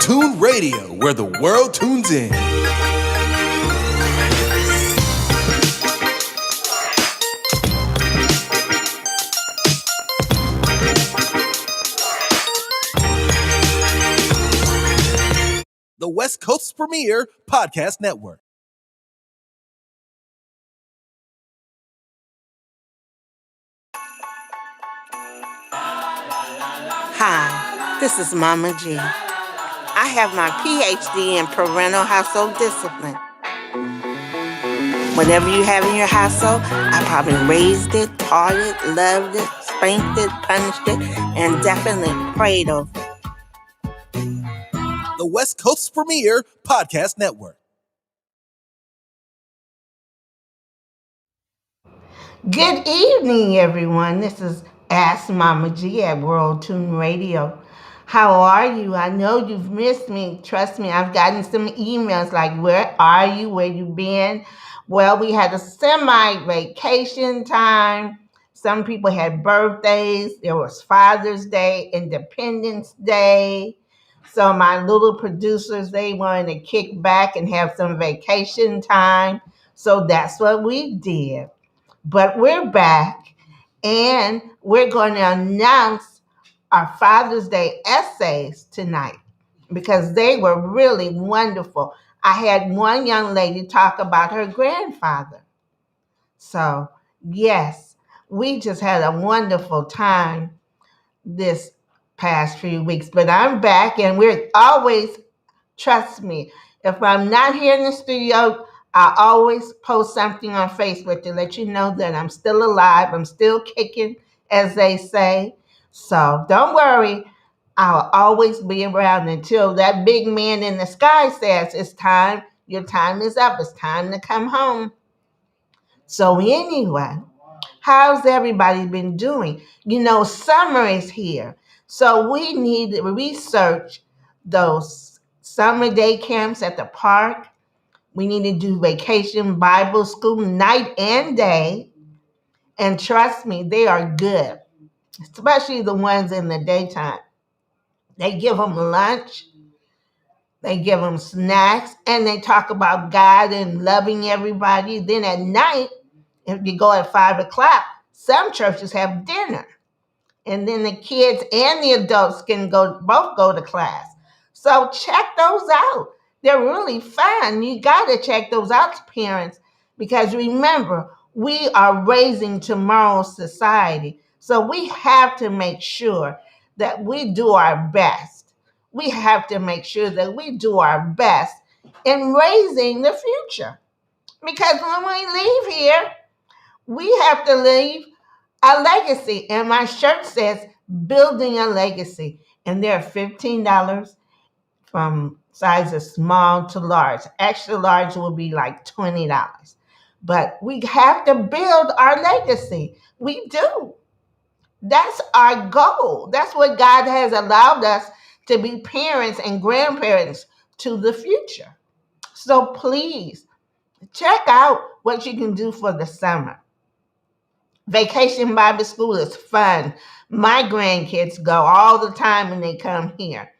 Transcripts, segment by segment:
Tune Radio, where the world tunes in. The West Coast's premier podcast network. Hi, this is Mama G. I have my PhD in parental household discipline. Whatever you have in your household, I probably raised it, taught it, loved it, spanked it, punished it, and definitely prayed over it. The West Coast's premier podcast network. Good evening, everyone. This is Ask Mama G at World Tune Radio. How are you? I know you've missed me. Trust me, I've gotten some emails like, where are you? Where you been? Well, we had a semi-vacation time. Some people had birthdays. There was Father's Day, Independence Day. So my little producers, they wanted to kick back and have some vacation time. So that's what we did. But we're back, and we're going to announce our Father's Day essays tonight because they were really wonderful. I had one young lady talk about her grandfather. So, yes, we just had a wonderful time this past few weeks. But I'm back, and we're always, trust me, if I'm not here in the studio, I always post something on Facebook to let you know that I'm still alive. I'm still kicking, as they say. So don't worry. I'll always be around until that big man in the sky says it's time. Your time is up. It's time to come home. So anyway, how's everybody been doing? You know, summer is here. So we need to research those summer day camps at the park. We need to do vacation Bible school night and day. And trust me, they are good, especially the ones in the daytime. They give them lunch, they give them snacks, and they talk about God and loving everybody. Then at night, if you go at 5 o'clock, some churches have dinner. And then the kids and the adults can both go to class. So check those out. They're really fun. You got to check those out, parents, because remember, we are raising tomorrow's society. So we have to make sure that we do our best. We have to make sure that we do our best in raising the future. Because when we leave here, we have to leave a legacy. And my shirt says building a legacy. And they're $15 from sizes small to large. Extra large will be like $20. But we have to build our legacy. We do. That's our goal. That's what God has allowed us to be parents and grandparents to the future. So please check out what you can do for the summer. Vacation Bible School is fun. My grandkids go all the time when they come here.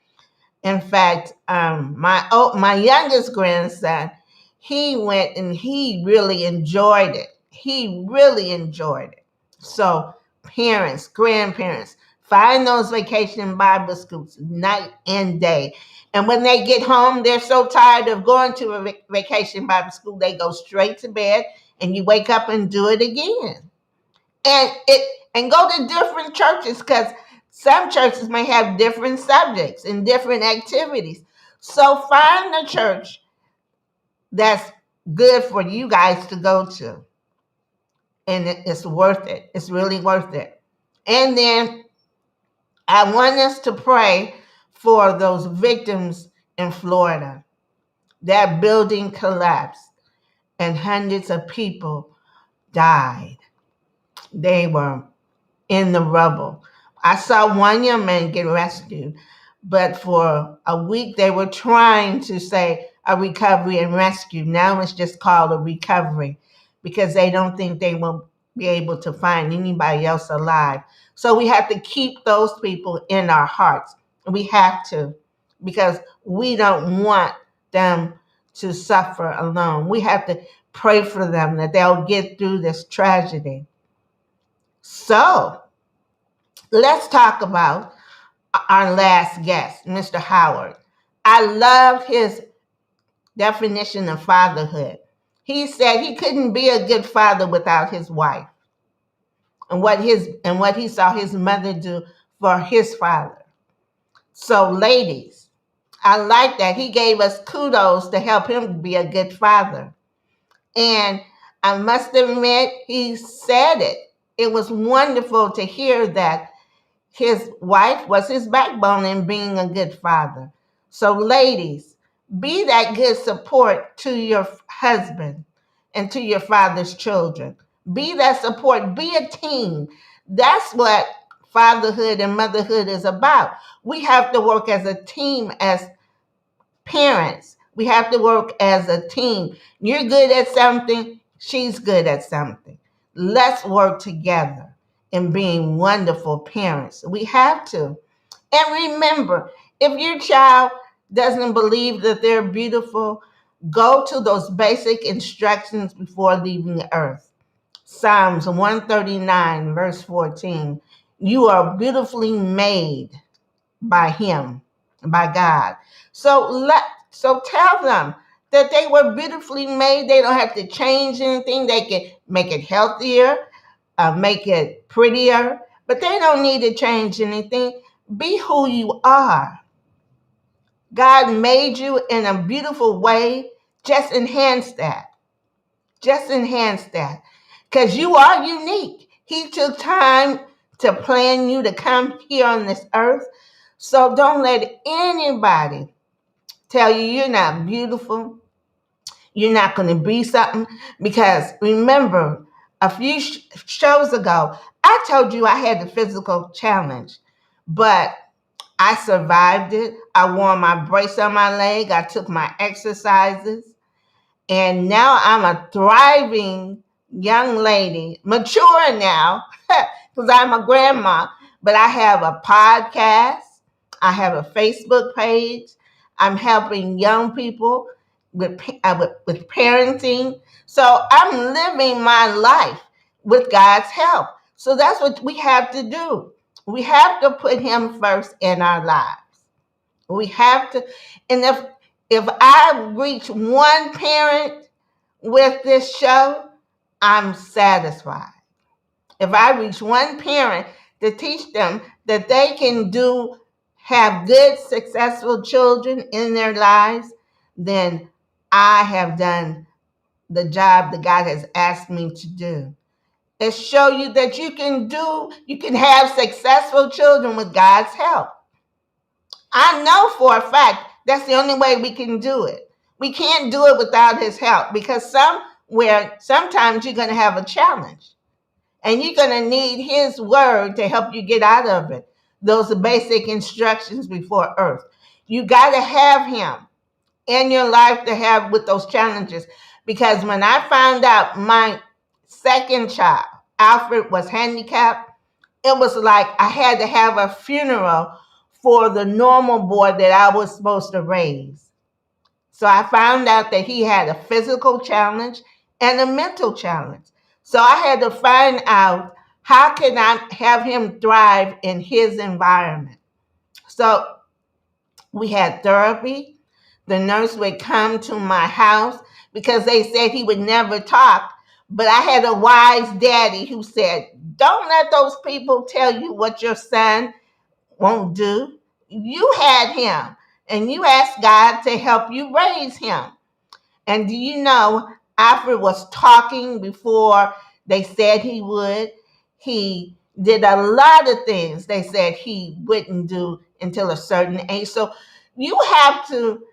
In fact, my youngest grandson, he went and he really enjoyed it. He really enjoyed it. So parents, grandparents, find those vacation Bible schools night and day. And when they get home, they're so tired of going to a vacation Bible school, they go straight to bed and you wake up and do it again. And go to different churches because some churches may have different subjects and different activities. So find a church that's good for you guys to go to. And it's worth it. It's really worth it. And then I want us to pray for those victims in Florida. That building collapsed and hundreds of people died. They were in the rubble. I saw one young man get rescued, but for a week they were trying to say a recovery and rescue. Now it's just called a recovery because they don't think they will be able to find anybody else alive. So we have to keep those people in our hearts. We have to. because we don't want them to suffer alone. We have to pray for them that they'll get through this tragedy. So let's talk about our last guest, Mr. Howard. I love his definition of fatherhood. He said he couldn't be a good father without his wife and what he saw his mother do for his father. So ladies, I like that. He gave us kudos to help him be a good father. And I must admit, he said it. It was wonderful to hear that his wife was his backbone in being a good father. So, ladies, be that good support to your husband and to your father's children. Be that support. Be a team. That's what fatherhood and motherhood is about. We have to work as a team as parents. We have to work as a team. You're good at something, she's good at something. Let's work together in being wonderful parents. We have to. And remember, if your child doesn't believe that they're beautiful, go to those basic instructions before leaving the earth. Psalms 139, verse 14. You are beautifully made by Him, by God. So tell them that they were beautifully made. They don't have to change anything. They can make it healthier, make it prettier, but they don't need to change anything. Be who you are. God made you in a beautiful way. Just enhance that. Just enhance that. Because you are unique. He took time to plan you to come here on this earth. So don't let anybody tell you you're not beautiful, you're not going to be something. Because remember, a few shows ago, I told you I had the physical challenge, but I survived it. I wore my brace on my leg, I took my exercises, and now I'm a thriving young lady, mature now, because I'm a grandma, but I have a podcast, I have a Facebook page, I'm helping young people with parenting. So I'm living my life with God's help. So that's what we have to do. We have to put Him first in our lives. We have to, and if I reach one parent with this show, I'm satisfied. If I reach one parent to teach them that they can have good, successful children in their lives, then I have done the job that God has asked me to do. And show you that you can have successful children with God's help. I know for a fact that's the only way we can do it. We can't do it without His help, because sometimes you're going to have a challenge and you're going to need His word to help you get out of it. Those are basic instructions before earth. You got to have Him in your life to have with those challenges. Because when I found out my second child, Alfred, was handicapped, it was like I had to have a funeral for the normal boy that I was supposed to raise. So I found out that he had a physical challenge and a mental challenge. So I had to find out how can I have him thrive in his environment. So we had therapy. The nurse would come to my house because they said he would never talk. But I had a wise daddy who said, don't let those people tell you what your son won't do. You had him, and you asked God to help you raise him. And do you know, Alfred was talking before they said he would. He did a lot of things they said he wouldn't do until a certain age. So you have to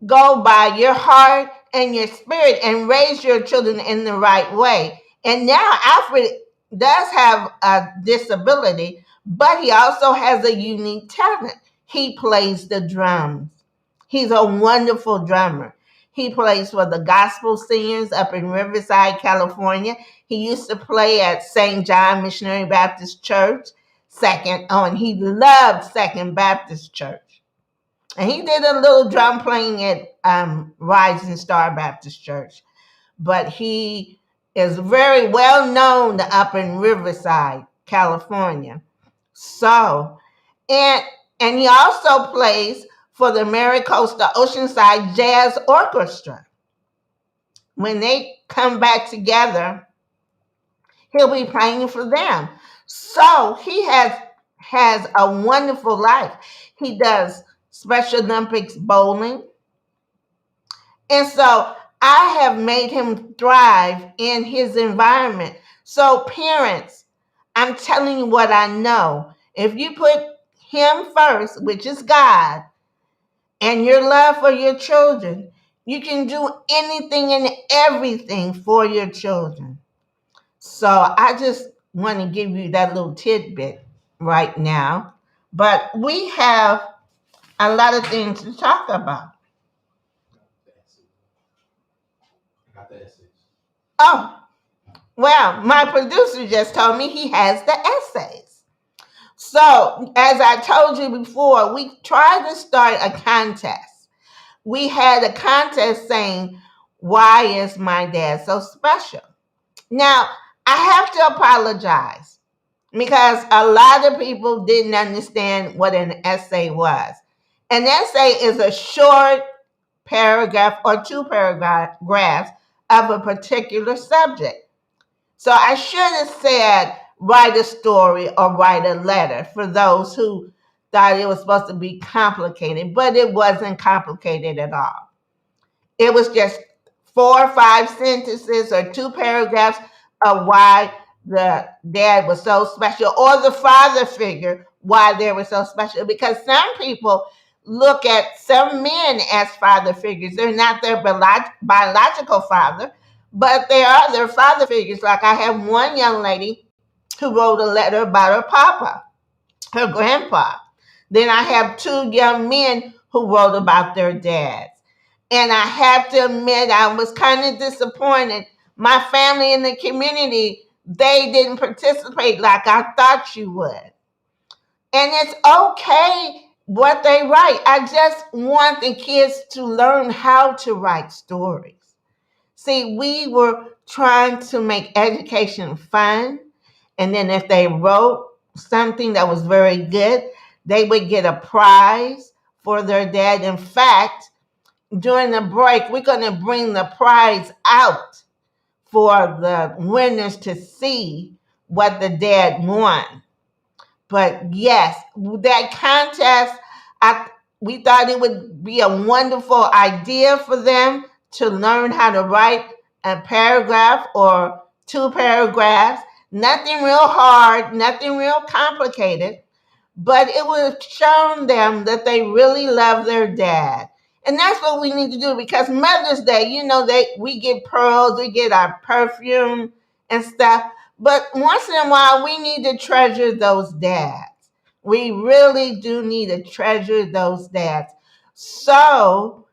go by your heart and your spirit and raise your children in the right way. And now Alfred does have a disability, but he also has a unique talent. He plays the drums. He's a wonderful drummer. He plays for the gospel singers up in Riverside, California. He used to play at St. John Missionary Baptist Church, and he loved Second Baptist Church. And he did a little drum playing at Rising Star Baptist Church. But he is very well known up in Riverside, California. So, and he also plays for the MiraCosta Oceanside Jazz Orchestra. When they come back together, he'll be playing for them. So he has a wonderful life. He does Special Olympics bowling. And so I have made him thrive in his environment. So parents, I'm telling you what I know. If you put him first, which is God, and your love for your children, you can do anything and everything for your children. So I just want to give you that little tidbit right now. But we have a lot of things to talk about. Oh, well, my producer just told me he has the essays. So, as I told you before, we tried to start a contest. We had a contest saying, "Why is my dad so special?" Now, I have to apologize because a lot of people didn't understand what an essay was. An essay is a short paragraph or two paragraphs of a particular subject. So I should have said write a story or write a letter for those who thought it was supposed to be complicated, but it wasn't complicated at all. It was just 4 or 5 sentences or two paragraphs of why the dad was so special or the father figure, why they were so special. Because some people look at some men as father figures. They're not their biological father, but they are their father figures. Like I have one young lady who wrote a letter about her papa, her grandpa. Then I have two young men who wrote about their dads. And I have to admit, I was kind of disappointed. My family in the community, they didn't participate like I thought you would. And it's okay what they write. I just want the kids to learn how to write stories. See, we were trying to make education fun. And then if they wrote something that was very good, they would get a prize for their dad. In fact, during the break, we're going to bring the prize out for the winners to see what the dad won. But yes, that contest, we thought it would be a wonderful idea for them to learn how to write a paragraph or two paragraphs. Nothing real hard, nothing real complicated, but it would have shown them that they really love their dad. And that's what we need to do because Mother's Day, we get pearls, we get our perfume and stuff. But once in a while, we need to treasure those dads. We really do need to treasure those dads. So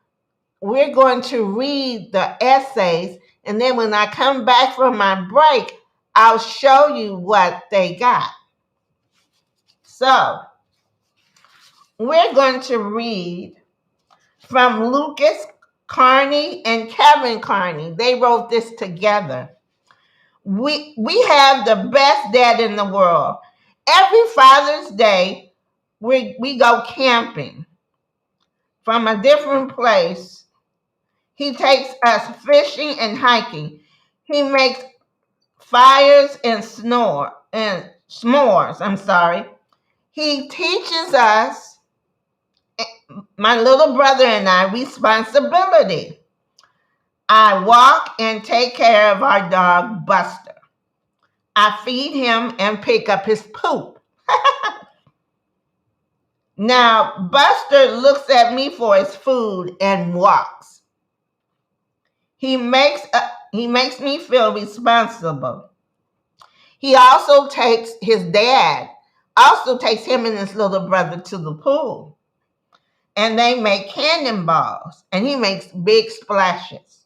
we're going to read the essays. And then when I come back from my break, I'll show you what they got. So we're going to read from Lucas Carney and Kevin Carney. They wrote this together. We have the best dad in the world. Every Father's Day, we go camping from a different place. He takes us fishing and hiking. He makes fires and s'mores. He teaches us, my little brother and I, responsibility. I walk and take care of our dog, Buster. I feed him and pick up his poop. Now, Buster looks at me for his food and walks. He makes me feel responsible. He also takes him and his little brother to the pool. And they make cannonballs, and he makes big splashes.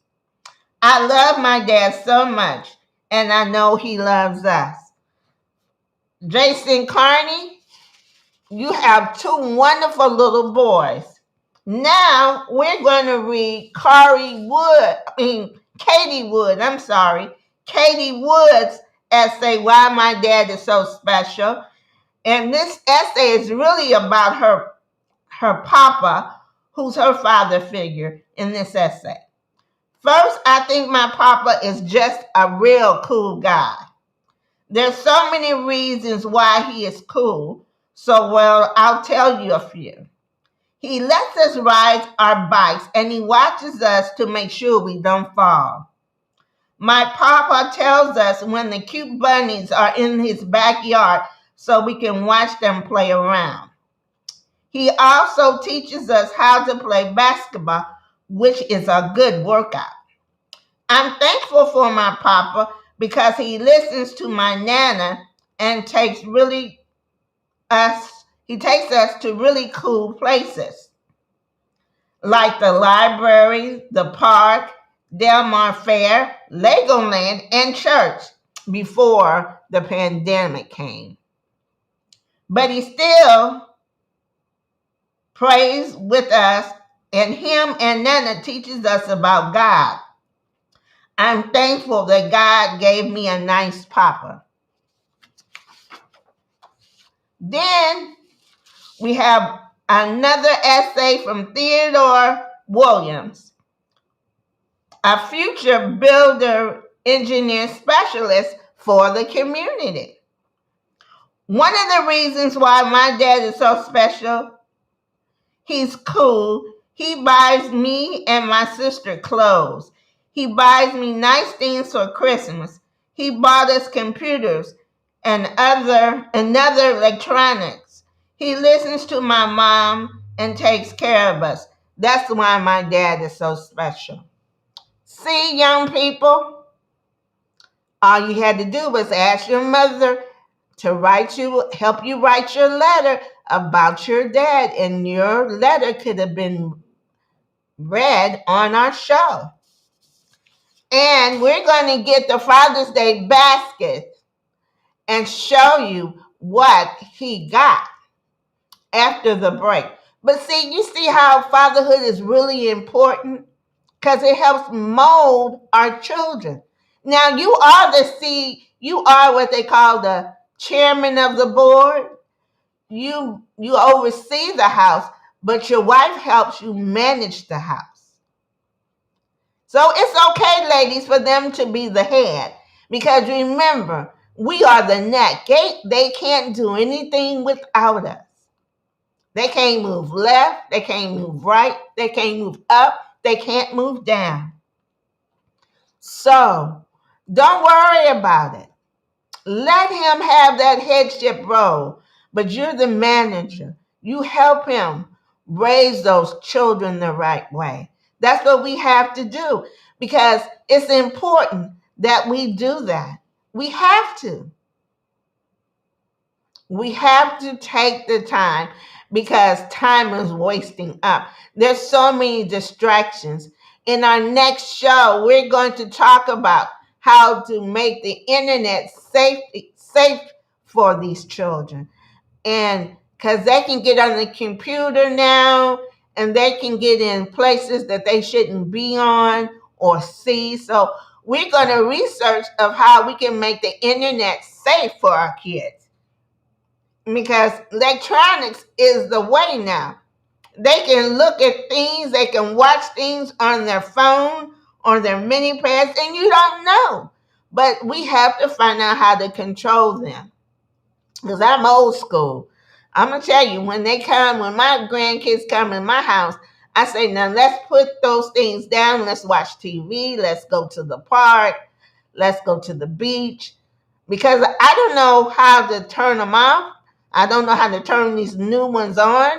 I love my dad so much, and I know he loves us. Jason Carney, you have two wonderful little boys. Now we're going to read Katie Wood's essay, Why My Dad Is So Special. And this essay is really about her papa, who's her father figure in this essay. First, I think my papa is just a real cool guy. There's so many reasons why he is cool. So, well, I'll tell you a few. He lets us ride our bikes and he watches us to make sure we don't fall. My papa tells us when the cute bunnies are in his backyard so we can watch them play around. He also teaches us how to play basketball, which is a good workout. I'm thankful for my papa because he listens to my nana and takes us to really cool places like the library, the park, Del Mar Fair, Legoland, and church before the pandemic came. But he still prays with us, and him and Nana teaches us about God. I'm thankful that God gave me a nice papa. Then we have another essay from Theodore Williams, a future builder engineer specialist for the community. One of the reasons why my dad is so special, he's cool. He buys me and my sister clothes. He buys me nice things for Christmas. He bought us computers and other electronics. He listens to my mom and takes care of us. That's why my dad is so special. See, young people, all you had to do was ask your mother to help you write your letter about your dad, and your letter could have been read on our show. And we're going to get the Father's Day basket and show you what he got after the break. But see, you see how fatherhood is really important? Because it helps mold our children. Now, you are what they call the chairman of the board. You oversee the house, but your wife helps you manage the house. So it's okay, ladies, for them to be the head. Because remember, we are the neck. They can't do anything without us. They can't move left. They can't move right. They can't move up. They can't move down. So don't worry about it. Let him have that headship role, but you're the manager. You help him raise those children the right way. That's what we have to do because it's important that we do that. We have to. We have to take the time because time is wasting up. There's so many distractions. In our next show, we're going to talk about how to make the internet safe for these children. And because they can get on the computer now and they can get in places that they shouldn't be on or see. So we're going to research of how we can make the internet safe for our kids. Because electronics is the way now. They can look at things, they can watch things on their phone, on their mini pads, and you don't know. But we have to find out how to control them. Because I'm old school. I'm going to tell you, when my grandkids come in my house, I say, now let's put those things down. Let's watch TV. Let's go to the park. Let's go to the beach. Because I don't know how to turn them off. I don't know how to turn these new ones on.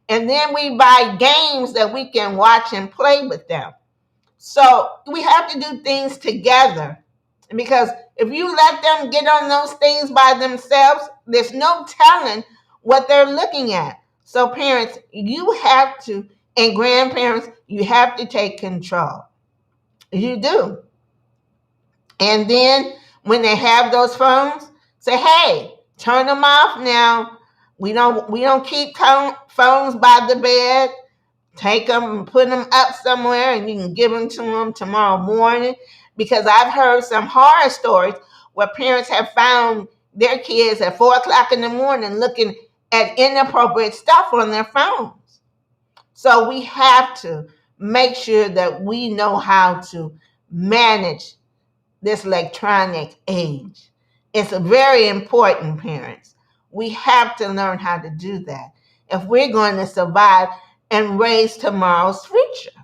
And then we buy games that we can watch and play with them. So we have to do things together. Because if you let them get on those things by themselves, there's no telling what they're looking at. So parents, you have to, and grandparents, you have to take control. You do. And then when they have those phones, say, hey, turn them off now. We don't keep phones by the bed. Take them and put them up somewhere, and you can give them to them tomorrow morning. Because I've heard some horror stories where parents have found their kids at 4 o'clock in the morning looking at inappropriate stuff on their phones. So we have to make sure that we know how to manage this electronic age. It's very important, parents. We have to learn how to do that if we're going to survive and raise tomorrow's future.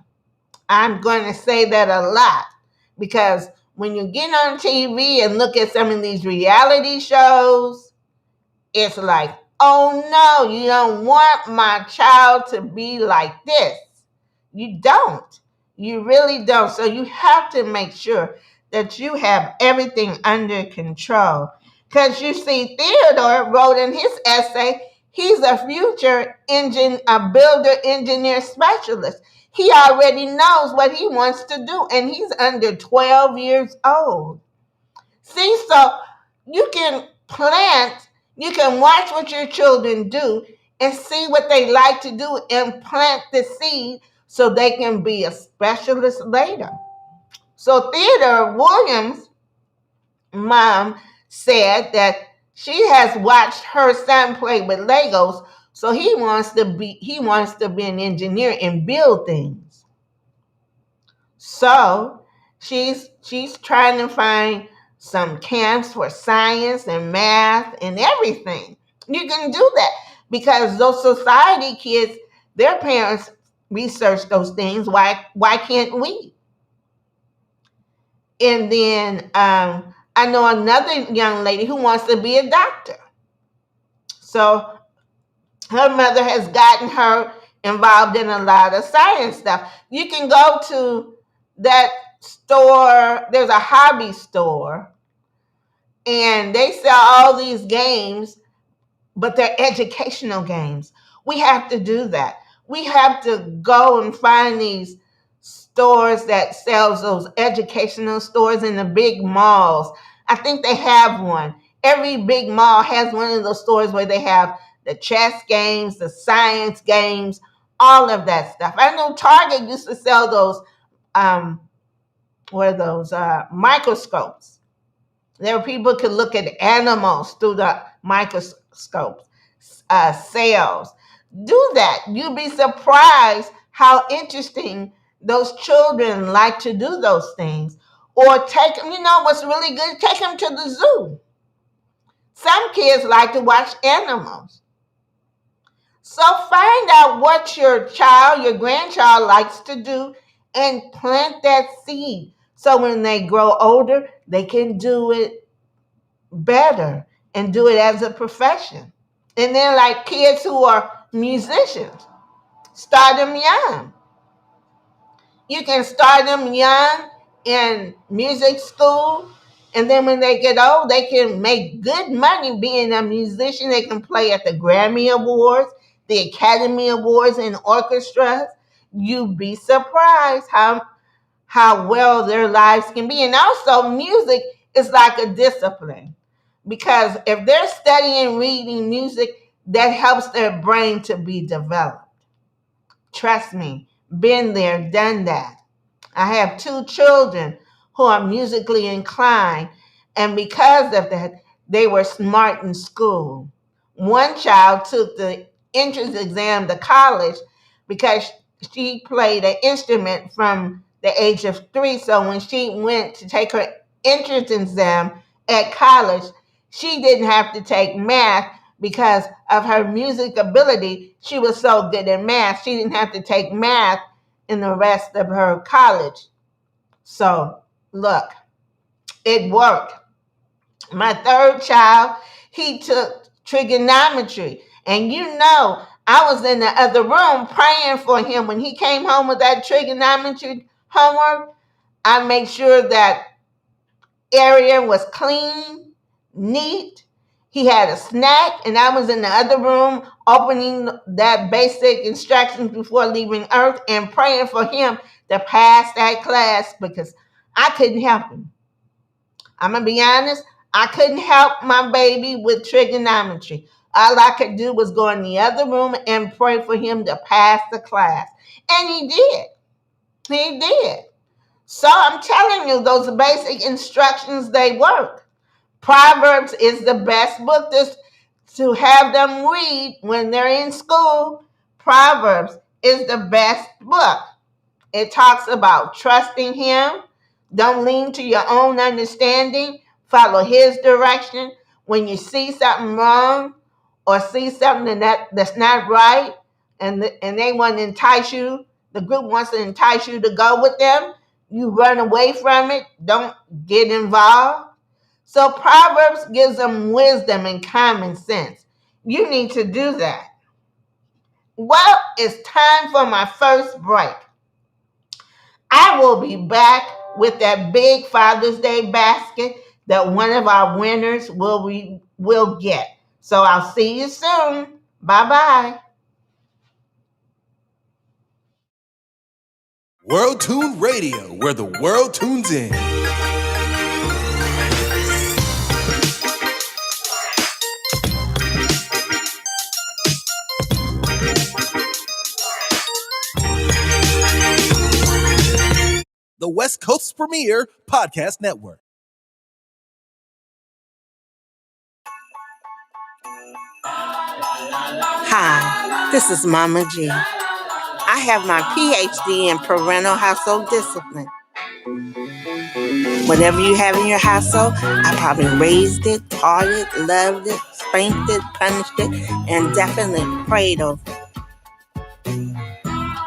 I'm going to say that a lot because when you get on TV and look at some of these reality shows, it's like, oh no, you don't want my child to be like this. You don't. You really don't. So you have to make sure that you have everything under control. Because you see, Theodore wrote in his essay, he's a future a builder engineer specialist. He already knows what he wants to do, and he's under 12 years old. See, so you can plant, you can watch what your children do and see what they like to do and plant the seed so they can be a specialist later. So Theodore Williams' mom said that she has watched her son play with Legos, so he wants to be an engineer and build things. So she's trying to find some camps for science and math and everything. You can do that because those society kids, their parents research those things. Why can't we? And then I know another young lady who wants to be a doctor. So her mother has gotten her involved in a lot of science stuff. You can go to that store, there's a hobby store, and they sell all these games, but they're educational games. We have to do that. We have to go and find these stores that sells those educational stores in the big malls. I think they have one. Every big mall has one of those stores where they have the chess games, the science games, all of that stuff. I know Target used to sell those microscopes. There people could look at animals through the microscopes, cells. Do that. You'll be surprised how interesting those children like to do those things. Or take them, what's really good? Take them to the zoo. Some kids like to watch animals. So find out what your grandchild likes to do and plant that seed. So when they grow older, they can do it better and do it as a profession. And then like kids who are musicians, start them young. You can start them young in music school, and then when they get old, they can make good money being a musician. They can play at the Grammy Awards, the Academy Awards, and orchestras. You'd be surprised how well their lives can be. And also, music is like a discipline, because if they're studying, reading music, that helps their brain to be developed. Trust me, been there, done that. I have 2 children who are musically inclined, and because of that, they were smart in school. One child took the entrance exam to college because she played an instrument from the age of 3. So when she went to take her entrance exam at college, she didn't have to take math because of her music ability. She was so good at math, she didn't have to take math in the rest of her college. So look, it worked. My 3rd child, he took trigonometry. And I was in the other room praying for him. When he came home with that trigonometry homework, I made sure that area was clean, neat. He had a snack, and I was in the other room opening that basic instructions before leaving Earth and praying for him to pass that class because I couldn't help him. I'm going to be honest, I couldn't help my baby with trigonometry. All I could do was go in the other room and pray for him to pass the class. And he did. He did. So I'm telling you, those basic instructions, they work. Proverbs is the best book to have them read when they're in school. Proverbs is the best book. It talks about trusting him. Don't lean to your own understanding. Follow his direction. When you see something wrong or see something that's not right, and they want to entice you, the group wants to entice you to go with them, you run away from it. Don't get involved. So Proverbs gives them wisdom and common sense. You need to do that. Well, it's time for my first break. I will be back with that big Father's Day basket that one of our winners will get. So I'll see you soon. Bye-bye. World Tune Radio, where the world tunes in. The West Coast's premier podcast network. Hi, this is Mama G. I have my PhD in parental household discipline. Whatever you have in your household, I probably raised it, taught it, loved it, spanked it, punished it, and definitely prayed over it.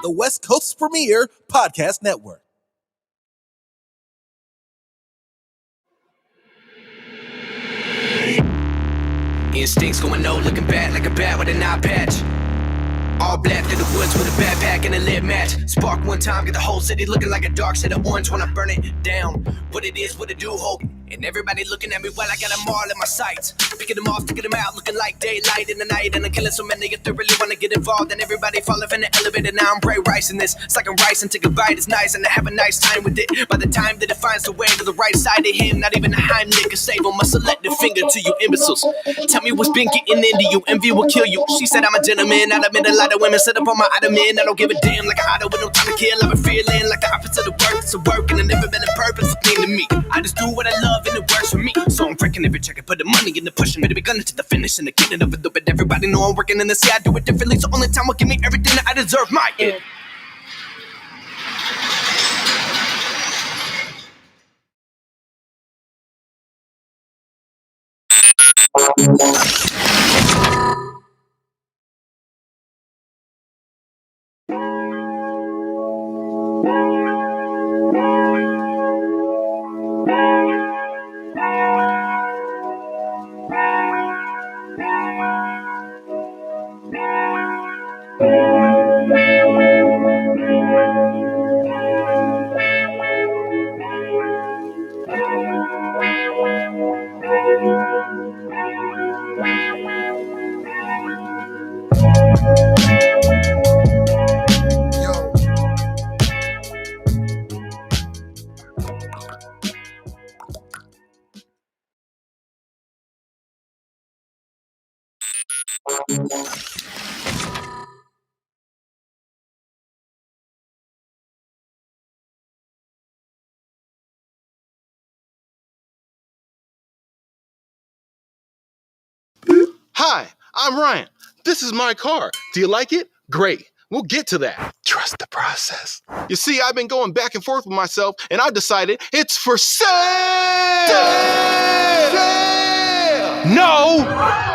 The West Coast's premier podcast network. Instincts going no, looking bad like a bat with an eye patch. All black through the woods with a backpack and a lit match. Spark one time, get the whole city looking like a dark shade of orange when I burn it down. What it is, what it do, hope. And everybody looking at me while I got them all in my sights. Picking them off, sticking them out, looking like daylight in the night. And I'm killing so many if they really want to get involved. And everybody falling from the elevator, now I'm Bray Rice in this. It's like I'm rice and take a bite, it's nice. And I have a nice time with it. By the time that it finds the way to the right side of him, not even a Heimlich can save him. I select the finger to you imbeciles. Tell me what's been getting into you, envy will kill you. She said I'm a gentleman, I admit a lot of women set up on my ottoman. I don't give a damn like a idol with no time to kill. I've been feeling like the opposite of work, it's a work. And I never been a purpose thing to me. I just do what I love and it works for me. So I'm freaking every check and put the money in the pushing. Better be gunning to the finish and the getting of it. But everybody know I'm working in the sea, I do it differently. So only time will give me everything that I deserve. My end. Hi, I'm Ryan. This is my car. Do you like it? Great. We'll get to that. Trust the process. You see, I've been going back and forth with myself, and I decided it's for sale! Sale! No,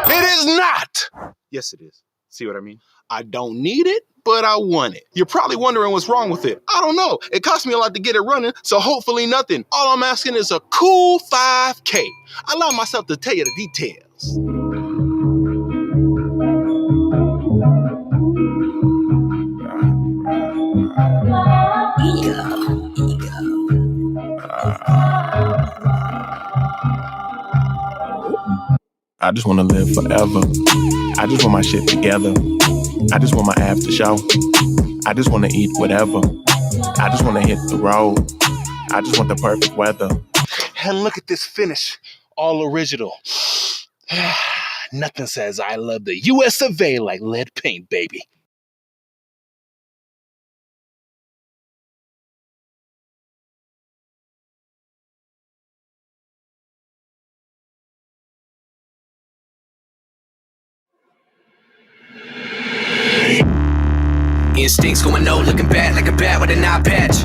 it is not! Yes, it is. See what I mean? I don't need it, but I want it. You're probably wondering what's wrong with it. I don't know. It cost me a lot to get it running, so hopefully nothing. All I'm asking is a cool $5K. Allow myself to tell you the details. I just want to live forever. I just want my shit together. I just want my after show. I just want to eat whatever. I just want to hit the road. I just want the perfect weather. And look at this finish. All original. Nothing says I love the US of A like lead paint, baby. Instincts going no, looking bad like a bat with an eye patch.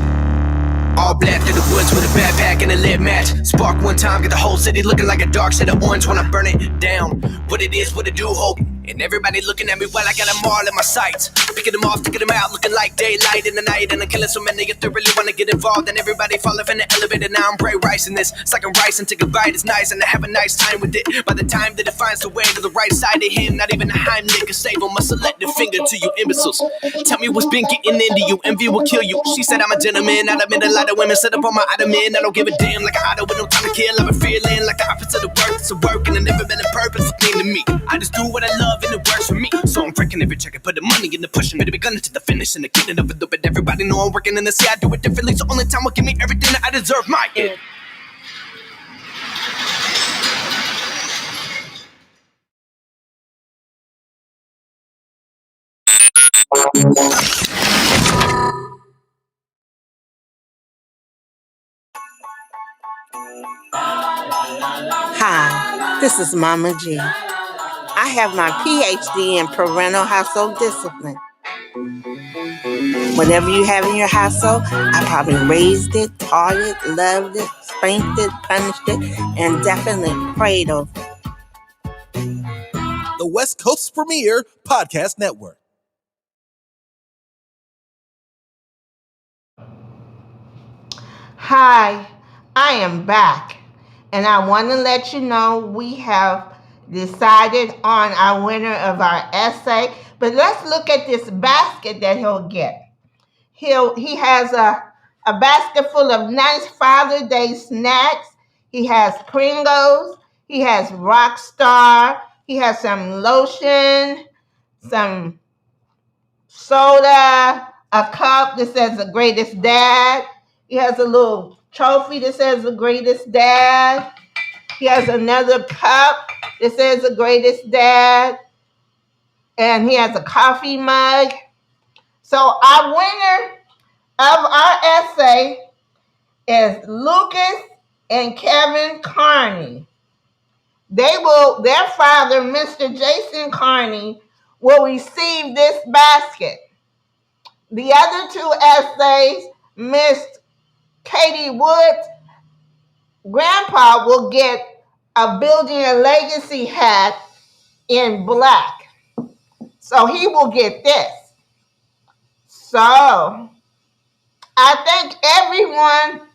All black through the woods with a backpack and a lit match. Spark one time, get the whole city looking like a dark shade of orange when I burn it down. What it is, what it do, hope. And everybody looking at me while I got them all in my sights. Picking them off, taking them out, looking like daylight in the night. And I'm killing so many if they really wanna get involved. And everybody falling from the elevator, now I'm Bray Rice in this. It's like I'm rice and take a bite, it's nice. And I have a nice time with it. By the time that it finds the way to the right side of him, not even a Heimlich can save him. A selective finger to you imbeciles. Tell me what's been getting into you, envy will kill you. She said I'm a gentleman, I admit a lot of women set up on my ottoman. I don't give a damn like an auto with no time to kill. I've been feeling like the opposite of work, it's a work. And it never been a purpose thing to me. I just do what I love and it works for me. So I'm freaking every check and put the money in the pushing. Ready to be gunning to the finish and the getting of it. But everybody know I'm working in the sea, I do it differently. So only time will give me everything that I deserve, my end. Hi, this is Mama G. I have my PhD in parental household discipline. Whatever you have in your household, I probably raised it, taught it, loved it, spanked it, punished it, and definitely prayed over it. The West Coast's premier podcast network. Hi, I am back, and I want to let you know we have decided on our winner of our essay. But let's look at this basket that he'll get. He has a basket full of nice Father's Day snacks. He has Pringles. He has Rockstar. He has some lotion, some soda, a cup that says the greatest dad. He has a little trophy that says the greatest dad. He has another cup that says the greatest dad. And he has a coffee mug. So our winner of our essay is Lucas and Kevin Carney. Their father, Mr. Jason Carney, will receive this basket. The other two essays, Miss Katie Woods' grandpa will get a Building a Legacy hat in black. So he will get this. So I thank everyone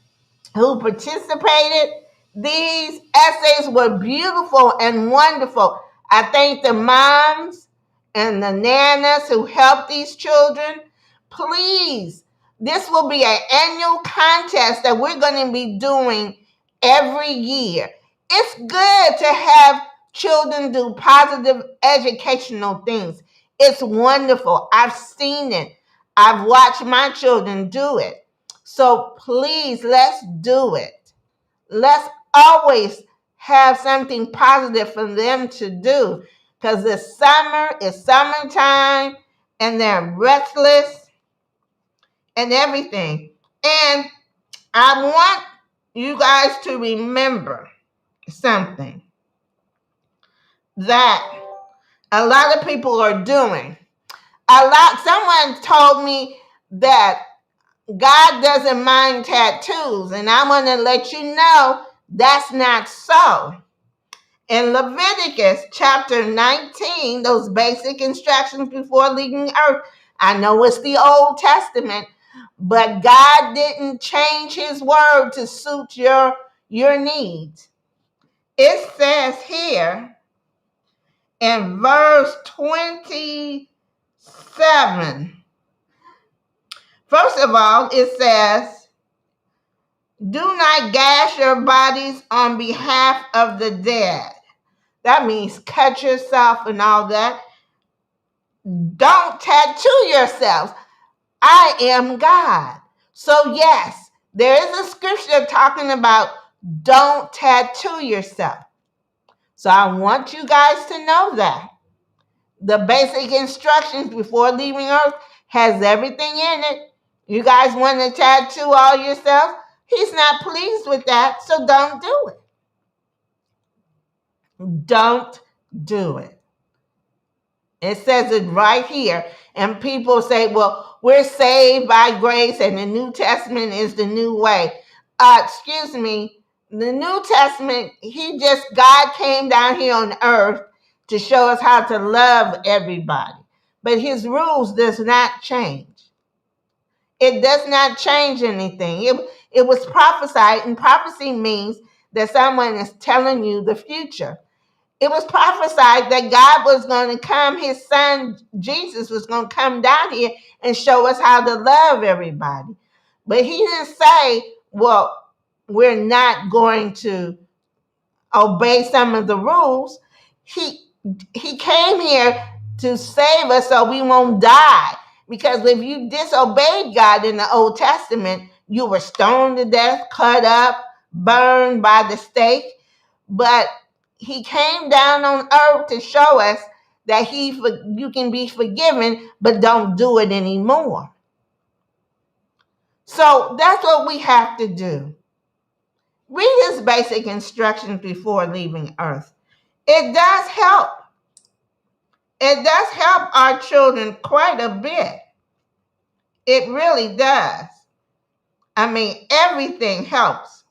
who participated. These essays were beautiful and wonderful. I thank the moms and the nanas who helped these children. Please, this will be an annual contest that we're going to be doing every year. It's good to have children do positive educational things. It's wonderful. I've seen it. I've watched my children do it. So please, let's do it. Let's always have something positive for them to do, because it's summer, it's summertime, and they're restless and everything. And I want you guys to remember something that a lot of people are doing. Someone told me that God doesn't mind tattoos, and I want to let you know that's not so. In Leviticus chapter 19, those basic instructions before leaving earth, I know it's the Old Testament, but God didn't change his word to suit your needs. It says here in verse 27, first of all, it says, do not gash your bodies on behalf of the dead. That means cut yourself and all that. Don't tattoo yourselves. I am God. So yes, there is a scripture talking about don't tattoo yourself. So I want you guys to know that. The basic instructions before leaving Earth has everything in it. You guys want to tattoo all yourself? He's not pleased with that, so don't do it. Don't do it. It says it right here. And people say, well, we're saved by grace and the New Testament is the new way. Excuse me. The New Testament, God came down here on earth to show us how to love everybody. But his rules does not change. It does not change anything. It was prophesied, and prophecy means that someone is telling you the future. It was prophesied that God was going to come, his son Jesus was going to come down here and show us how to love everybody. But he didn't say, well, we're not going to obey some of the rules. He came here to save us so we won't die. Because if you disobeyed God in the Old Testament, you were stoned to death, cut up, burned by the stake. But he came down on earth to show us that you can be forgiven, but don't do it anymore. So that's what we have to do. Read his basic instructions before leaving earth. It does help. It does help our children quite a bit. It really does. I mean, everything helps.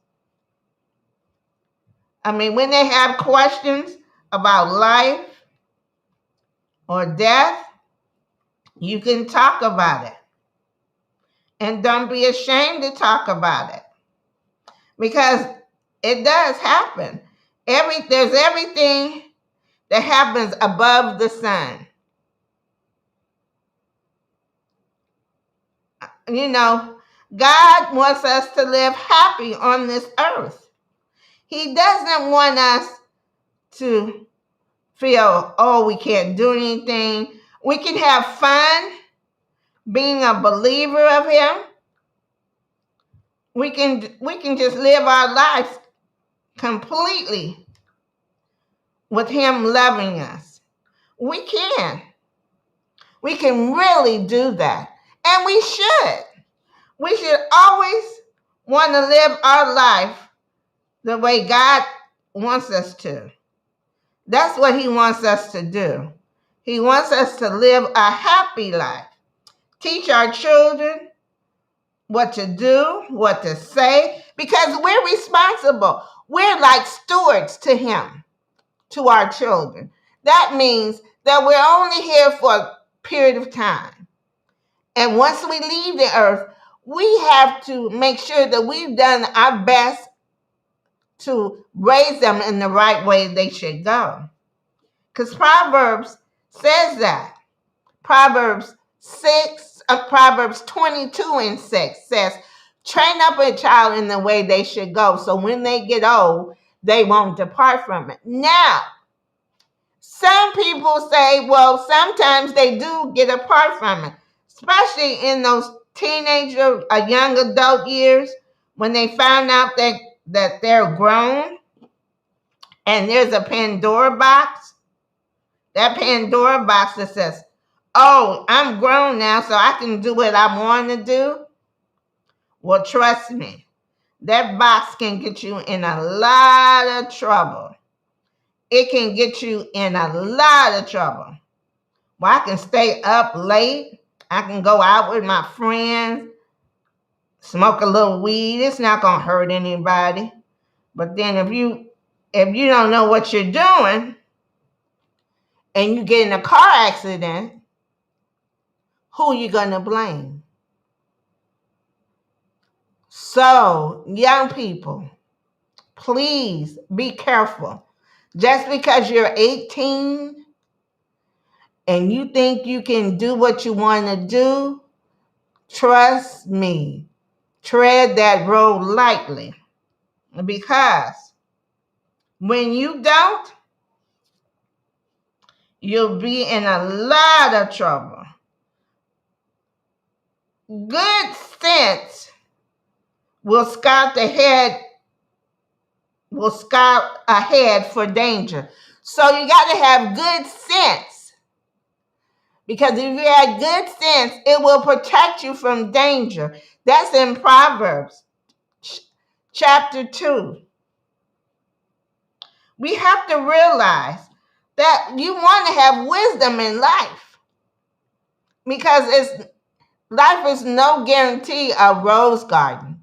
I mean, when they have questions about life or death, you can talk about it. And don't be ashamed to talk about it. Because it does happen. There's everything that happens above the sun. You know, God wants us to live happy on this earth. He doesn't want us to feel, oh, we can't do anything. We can have fun being a believer of him. We can just live our lives completely with him loving us. We can. We can really do that. And we should. We should always want to live our life the way God wants us to. That's what he wants us to do. He wants us to live a happy life. Teach our children what to do, what to say, because we're responsible. We're like stewards to him, to our children. That means that we're only here for a period of time. And once we leave the earth, we have to make sure that we've done our best to raise them in the right way they should go. Because Proverbs says that. Proverbs 22:6 says, train up a child in the way they should go, so when they get old, they won't depart from it. Now, some people say, well, sometimes they do get apart from it, especially in those teenager or young adult years when they found out that they're grown and there's a Pandora box. That Pandora box that says, oh, I'm grown now, so I can do what I want to do. Well, trust me, that box can get you in a lot of trouble. It can get you in a lot of trouble. Well, I can stay up late. I can go out with my friends, smoke a little weed. It's not going to hurt anybody. But then if you don't know what you're doing and you get in a car accident, who are you going to blame? So, young people, please be careful. Just because you're 18 and you think you can do what you want to do, trust me, tread that road lightly. Because when you don't, you'll be in a lot of trouble. Good sense will scout ahead will scout ahead for danger. So you got to have good sense, because if you have good sense, it will protect you from danger. That's in Proverbs chapter 2. We have to realize that you want to have wisdom in life, because life is no guarantee of rose garden.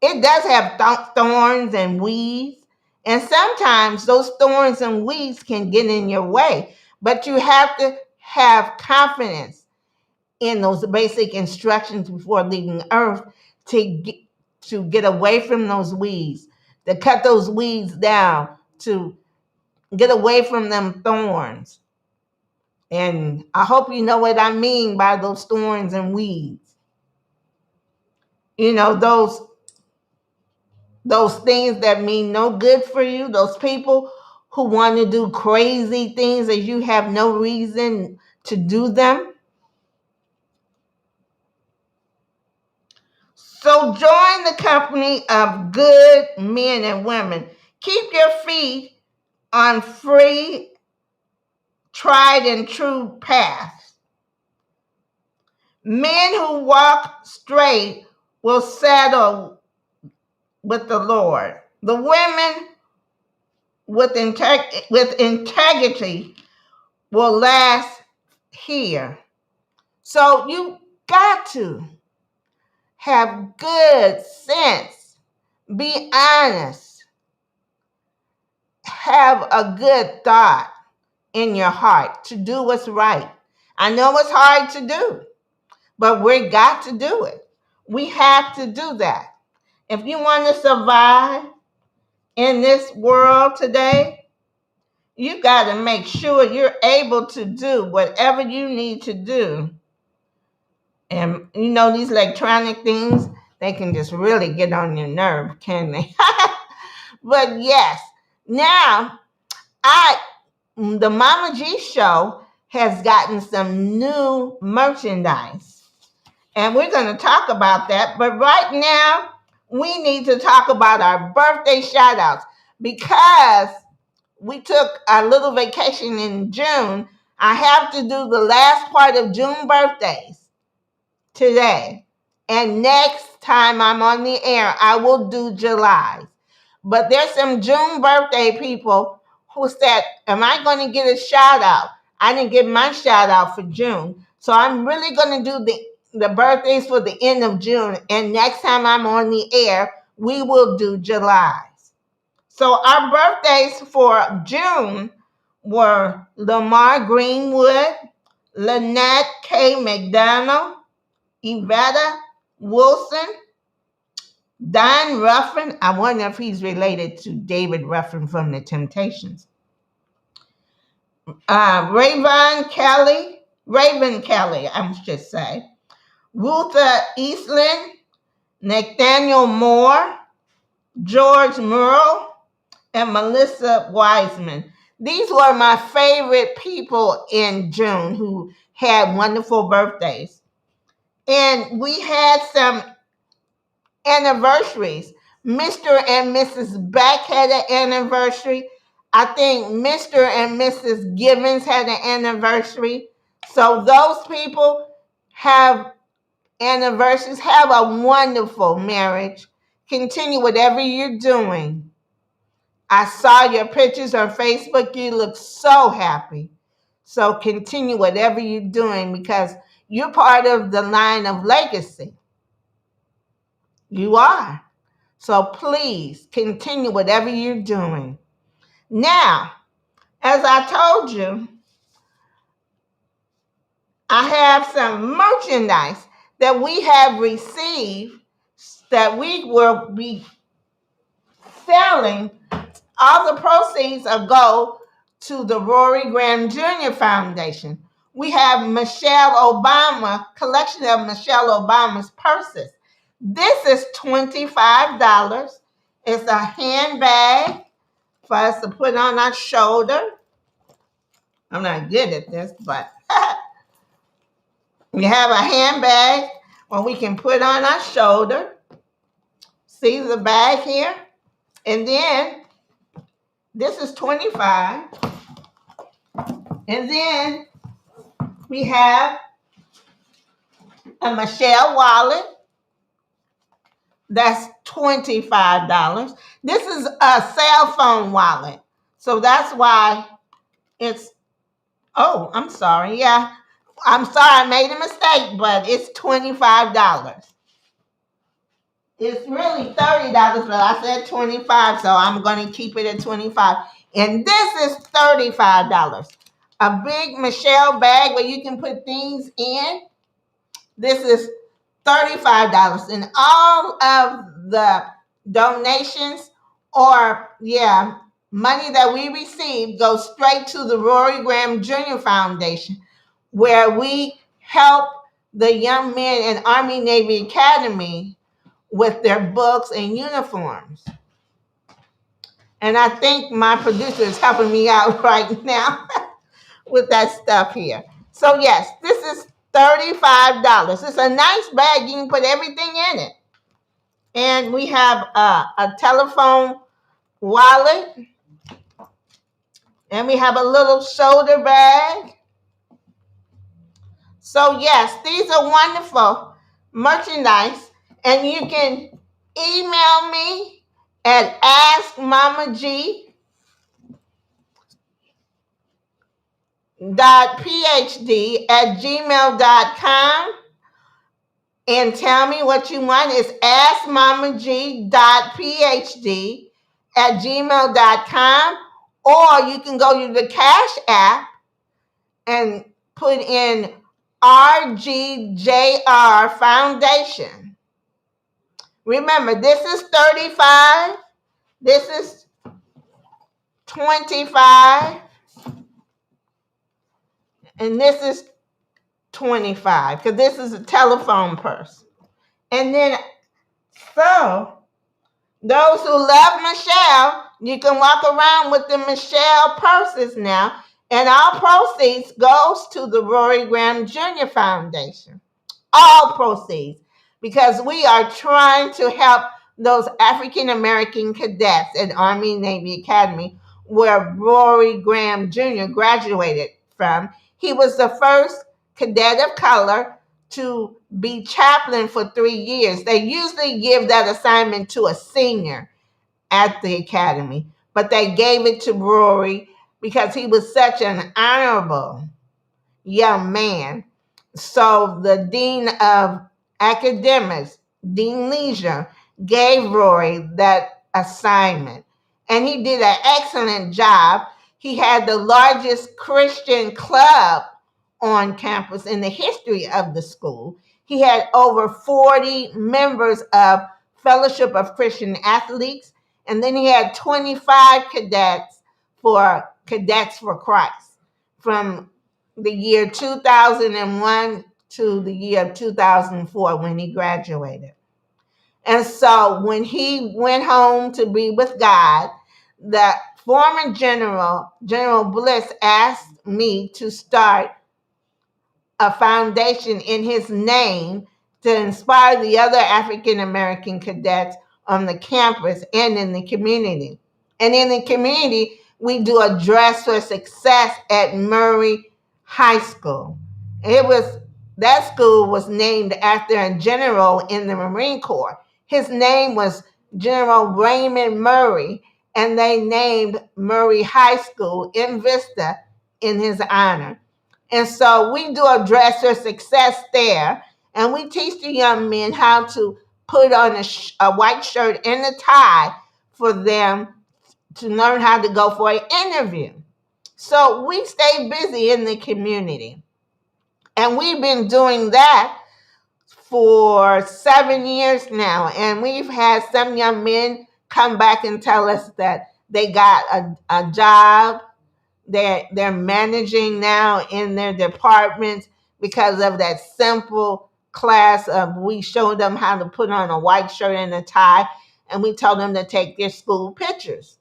It does have thorns and weeds, and sometimes those thorns and weeds can get in your way, but you have to have confidence in those basic instructions before leaving earth to get away from those weeds, to cut those weeds down, to get away from them thorns. And I hope you know what I mean by those thorns and weeds. You know, those things that mean no good for you, those people who want to do crazy things as you have no reason to do them. So join the company of good men and women. Keep your feet on free, tried and true paths. Men who walk straight will settle with the Lord. The women with integrity will last here. So you got to have good sense, be honest, have a good thought in your heart to do what's right. I know it's hard to do, but we got to do it. We have to do that. If you want to survive in this world today, you got to make sure you're able to do whatever you need to do. And you know, these electronic things, they can just really get on your nerve, can they? But yes, now the Mama G Show has gotten some new merchandise, and we're going to talk about that. But right now, we need to talk about our birthday shout outs, because we took a little vacation in June. I have to do the last part of June birthdays today. And next time I'm on the air, I will do July. But there's some June birthday people who said, am I going to get a shout out? I didn't get my shout out for June. So I'm really going to do the birthdays for the end of June. And next time I'm on the air, we will do July. So our birthdays for June were Lamar Greenwood, Lynette K. McDonald, Yvetta Wilson, Don Ruffin. I wonder if he's related to David Ruffin from the Temptations. Raven Kelly, I should say. Rutha Eastland, Nathaniel Moore, George Merle, and Melissa Wiseman. These were my favorite people in June who had wonderful birthdays. And we had some anniversaries. Mr. and Mrs. Beck had an anniversary. I think Mr. and Mrs. Givens had an anniversary. So those people have anniversaries. Have a wonderful marriage. Continue whatever you're doing. I saw your pictures on Facebook. You look so happy. So continue whatever you're doing, because you're part of the line of legacy. You are. So please continue whatever you're doing. Now, as I told you, I have some merchandise that we have received that we will be selling. All the proceeds will go to the Rory Graham Jr. Foundation. We have Michelle Obama, collection of Michelle Obama's purses. This is $25. It's a handbag for us to put on our shoulder. I'm not good at this, but we have a handbag where we can put on our shoulder. See the bag here? And then This is $25. And then we have a Michelle wallet. That's $25. This is a cell phone wallet. So that's why it's, oh, I'm sorry. Yeah, I'm sorry, I made a mistake, but it's $25. It's really $30, but I said 25, so I'm going to keep it at 25. And this is $35. A big Michelle bag where you can put things in. This is $35. And all of the donations or, money that we receive goes straight to the Rory Graham Jr. Foundation, where we help the young men in Army Navy Academy with their books and uniforms. And I think my producer is helping me out right now with that stuff here. So yes, this is $35. It's a nice bag. You can put everything in it. And we have a telephone wallet. And we have a little shoulder bag. So yes, these are wonderful merchandise. And you can email me at askmamag.phd@gmail.com and tell me what you want. It's askmamag.phd@gmail.com, or you can go to the Cash App and put in RGJR Foundation. Remember, this is $35. This is $25. And this is $25, because this is a telephone purse. And then, so, those who love Michelle, you can walk around with the Michelle purses now. And all proceeds goes to the Rory Graham Jr. Foundation. All proceeds. Because we are trying to help those African American cadets at Army Navy Academy, where Rory Graham Jr. graduated from. He was the first cadet of color to be chaplain for 3 years. They usually give that assignment to a senior at the academy, but they gave it to Rory because he was such an honorable young man. So the dean of academics, Dean Leisure, gave Rory that assignment. And he did an excellent job. He had the largest Christian club on campus in the history of the school. He had over 40 members of Fellowship of Christian Athletes. And then he had 25 Cadets for Christ from the year 2001 to the year 2004 when he graduated. And so when he went home to be with God, the former General Bliss, asked me to start a foundation in his name to inspire the other African American cadets on the campus and in the community. And in the community, we do a Dress for Success at Murray High School. That school was named after a general in the Marine Corps. His name was General Raymond Murray, and they named Murray High School in Vista in his honor. And so we do a Dress for Success there, and we teach the young men how to put on a white shirt and a tie for them to learn how to go for an interview. So we stay busy in the community. And we've been doing that for 7 years now. And we've had some young men come back and tell us that they got a job. They're managing now in their departments because of that simple class of we showed them how to put on a white shirt and a tie, and we told them to take their school pictures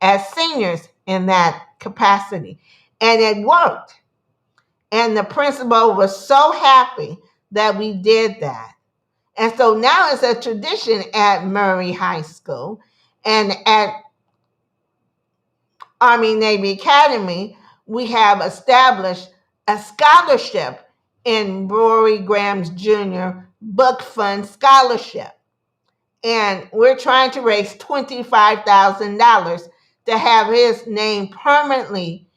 as seniors in that capacity. And it worked. And the principal was so happy that we did that. And so now it's a tradition at Murray High School and at Army Navy Academy, we have established a scholarship in Rory Grahams Jr. Book Fund Scholarship. And we're trying to raise $25,000 to have his name permanently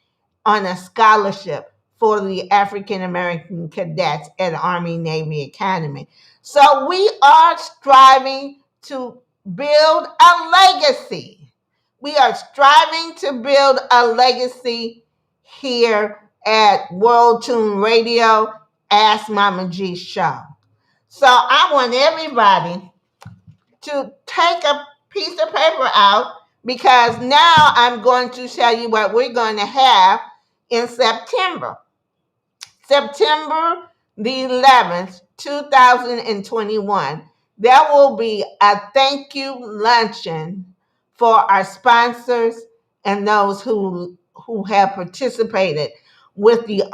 on a scholarship for the African American cadets at Army Navy Academy. So we are striving to build a legacy. We are striving to build a legacy here at World Tune Radio, Ask Mama G Show. So I want everybody to take a piece of paper out because now I'm going to tell you what we're going to have in September. September the 11th, 2021, there will be a thank you luncheon for our sponsors and those who have participated with the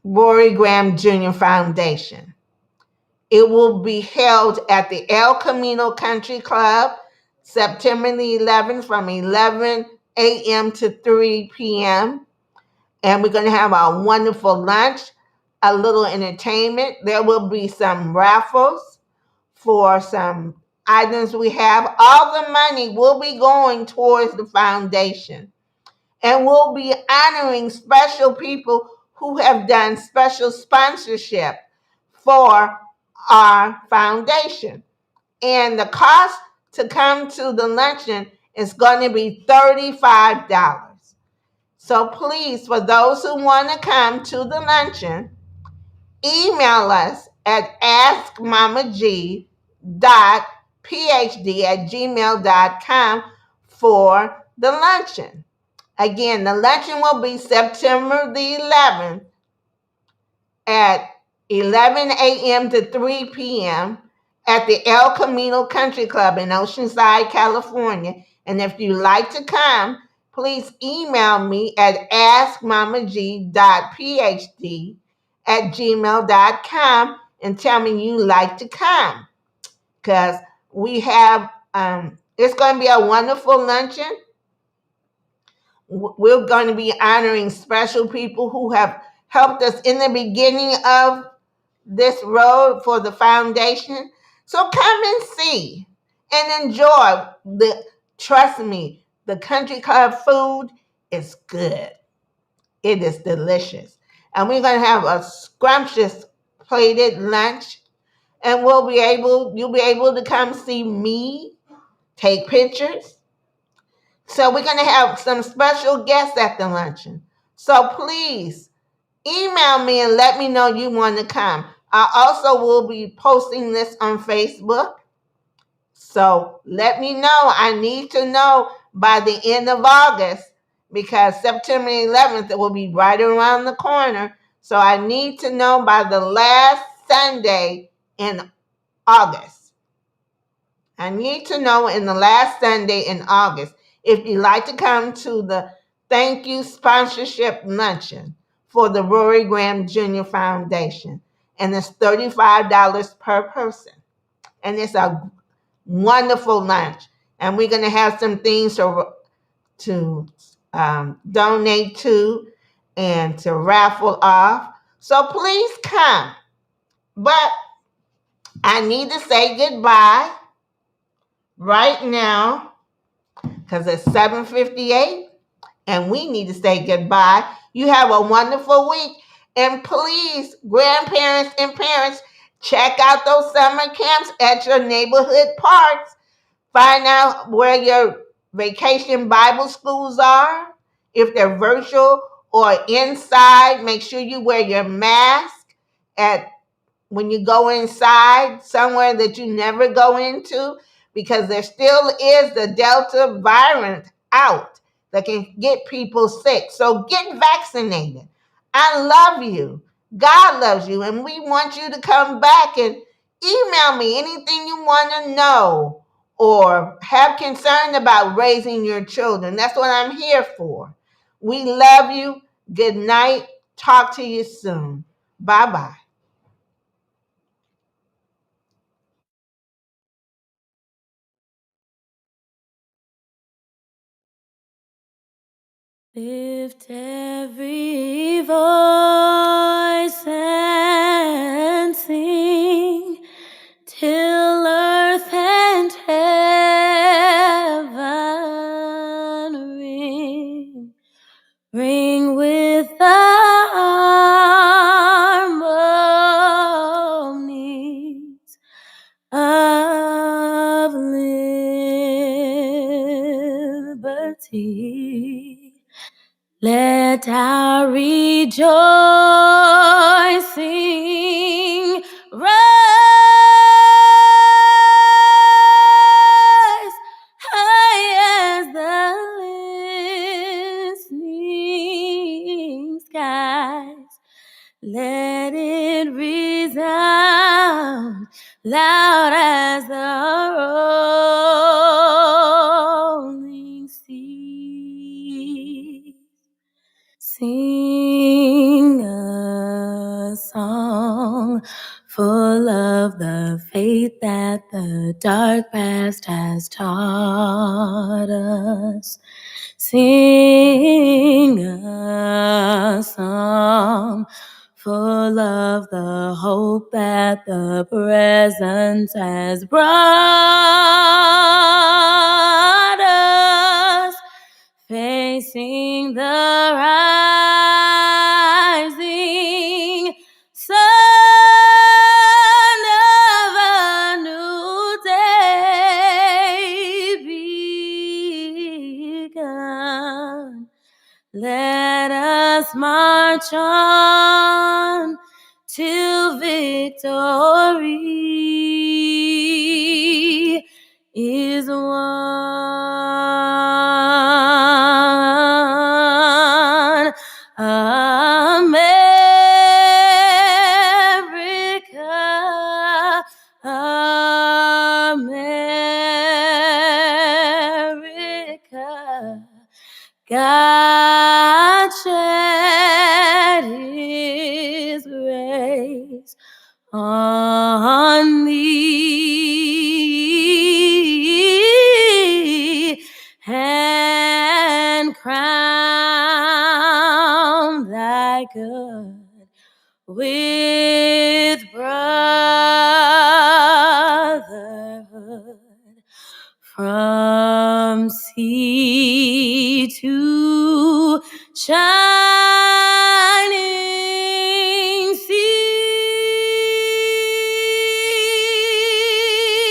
Rory Graham Jr. Foundation. It will be held at the El Camino Country Club, September the 11th from 11 a.m. to 3 p.m. And we're going to have a wonderful lunch, a little entertainment. There will be some raffles for some items we have. All the money will be going towards the foundation. And we'll be honoring special people who have done special sponsorship for our foundation. And the cost to come to the luncheon is going to be $35. So please, for those who want to come to the luncheon, email us at askmamaG.phd@gmail.com for the luncheon. Again, the luncheon will be September the 11th at 11 a.m. to 3 p.m. at the El Camino Country Club in Oceanside, California. And if you'd like to come, please email me at askmamaG.phd@gmail.com and tell me you'd like to come. Because we have, it's going to be a wonderful luncheon. We're going to be honoring special people who have helped us in the beginning of this road for the foundation. So come and see and enjoy. Trust me, the country club food is good. It is delicious. And we're going to have a scrumptious plated lunch. And you'll be able to come see me, take pictures. So we're going to have some special guests at the luncheon. So please email me and let me know you want to come. I also will be posting this on Facebook. So let me know. I need to know by the end of August because September 11th, it will be right around the corner. So I need to know by the last Sunday in August. I need to know in the last Sunday in August if you'd like to come to the thank you sponsorship luncheon for the Rory Graham Jr. Foundation. And it's $35 per person. And it's a wonderful lunch. And we're going to have some things to donate to and to raffle off. So please come. But I need to say goodbye right now because it's 7:58 and we need to say goodbye. You have a wonderful week. And please, grandparents and parents, check out those summer camps at your neighborhood parks. Find out where your vacation Bible schools are. If they're virtual or inside, make sure you wear your mask when you go inside somewhere that you never go into, because there still is the Delta variant out that can get people sick. So get vaccinated. I love you. God loves you. And we want you to come back and email me anything you want to know or have concern about raising your children. That's what I'm here for. We love you. Good night. Talk to you soon. Bye-bye. Lift every voice and sing till earth and heaven ring. Ring with the harmonies of liberty. Let our rejoicing rise high as the listening skies. Let it resound loud as the rolling sea. Sing a song full of the faith that the dark past has taught us. Sing a song full of the hope that the present has brought us. Facing the rising sun of a new day begun. Let us march on till victory is won. America, America, God shed his grace on thee and crown thy good with brotherhood. From sea to shine.